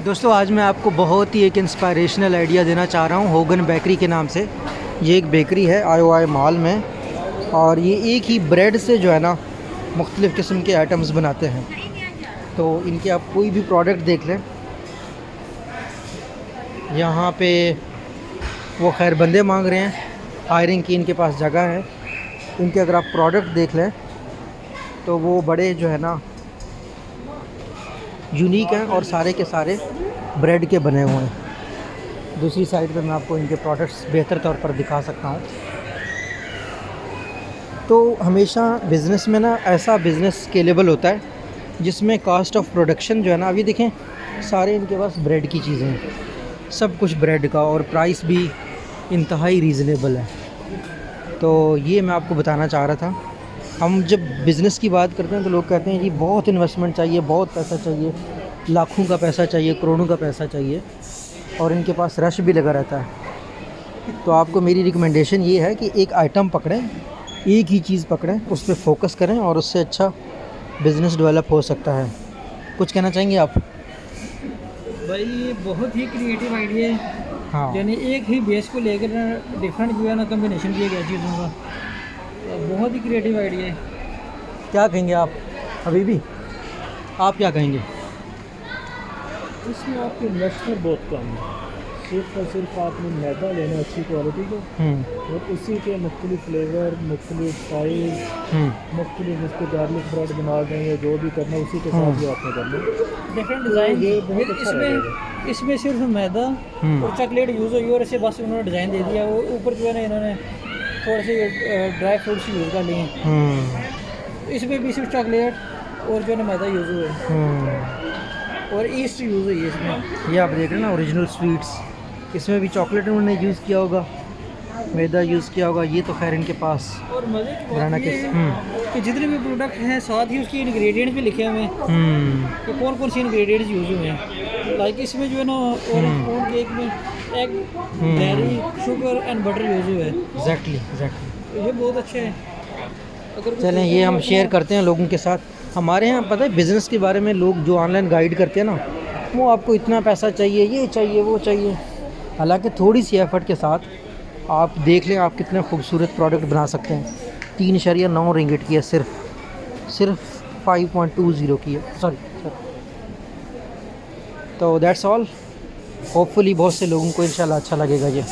दोस्तों आज मैं आपको बहुत ही एक इंस्पायरेशनल आइडिया देना चाह रहा हूँ होगन बेकरी के नाम से। ये एक बेकरी है IOI मॉल में, और ये एक ही ब्रेड से जो है ना मुख्तलिफ़ किस्म के आइटम्स बनाते हैं। तो इनके आप कोई भी प्रोडक्ट देख लें, यहाँ पे वो खैर बंदे मांग रहे हैं, हायरिंग की इनके पास जगह है। इनके अगर आप प्रोडक्ट देख लें तो वो बड़े जो है ना यूनिक हैं और सारे के सारे ब्रेड के बने हुए हैं। दूसरी साइड पे मैं आपको इनके प्रोडक्ट्स बेहतर तौर पर दिखा सकता हूँ। तो हमेशा बिज़नेस में ना ऐसा बिज़नेस स्केलेबल होता है जिसमें कॉस्ट ऑफ प्रोडक्शन जो है ना, अभी देखें सारे इनके पास ब्रेड की चीज़ें हैं, सब कुछ ब्रेड का, और प्राइस भी इंतहाई रीज़नेबल है। तो ये मैं आपको बताना चाह रहा था। हम जब बिज़नेस की बात करते हैं तो लोग कहते हैं जी बहुत इन्वेस्टमेंट चाहिए, बहुत पैसा चाहिए, लाखों का पैसा चाहिए, करोड़ों का पैसा चाहिए, और इनके पास रश भी लगा रहता है। तो आपको मेरी रिकमेंडेशन ये है कि एक आइटम पकड़ें, एक ही चीज़ पकड़ें, उस पर फोकस करें और उससे अच्छा बिज़नेस डेवलप हो सकता है। कुछ कहना चाहेंगे आप? भाई ये बहुत ही क्रिएटिव आइडिया है। हाँ, यानी एक ही बेस को लेकर डिफरेंट जो है ना कम्बिनेशन किया गया चीज़ों का, बहुत ही क्रिएटिव आइडिया है। क्या कहेंगे आप? अभी भी आप क्या कहेंगे? इसमें आपकी इन्वेस्टमेंट बहुत कम है। सिर्फ और सिर्फ आपने मैदा लेना अच्छी क्वालिटी का, और उसी के मुख्तलिफ फ्लेवर, मुख्तलिफ साइज़, मुख्तलिफ उसके गार्लिक ब्रेड बना दें या जो भी करना उसी के साथ ही आपने करना। डिफरेंट डिज़ाइन ये बहुत अच्छा रहेगा। इसमें सिर्फ मैदा और चॉकलेट यूज़ हुई और इसे बस उन्होंने डिज़ाइन दे दिया। वो ऊपर जो है ना इन्होंने थोड़े से ड्राई फ्रूट्स यूज़ कर लिए हैं। इसमें भी सिर्फ चॉकलेट और जो है ना मैदा यूज़ हुआ है और ईस्ट यूज़ हुई है इसमें। ये आप देख रहे हैं ना ओरिजिनल स्वीट्स, इसमें भी चॉकलेट उन्होंने यूज़ किया होगा, मैदा यूज़ किया होगा। ये तो खैर इनके पास और मज़े की बात बनाना ये है कि जितने भी प्रोडक्ट हैं साथ ही उसके इंग्रेडिएंट्स भी लिखे हुए हैं कि कौन कौन से इंग्रेडिएंट्स यूज़ हुए हैं। लाइक इसमें जो है ना ऑरेंज स्पून केक में egg, dairy, sugar and butter use हुआ है। एग्जैक्टली। ये बहुत अच्छा है। अगर चलें ये हम शेयर करते हैं लोगों के साथ। हमारे यहाँ पता है बिज़नेस के बारे में लोग जो ऑनलाइन गाइड करते हैं ना, वो आपको इतना पैसा चाहिए, ये चाहिए, वो चाहिए। हालांकि थोड़ी सी एफ़र्ट के साथ आप देख लें आप कितने खूबसूरत प्रोडक्ट बना सकते हैं। 3.9 रिंगिट की है, सिर्फ 5.20 की है, सॉरी। तो दैट्स ऑल। होपफुली बहुत से लोगों को इंशाल्लाह अच्छा लगेगा ये।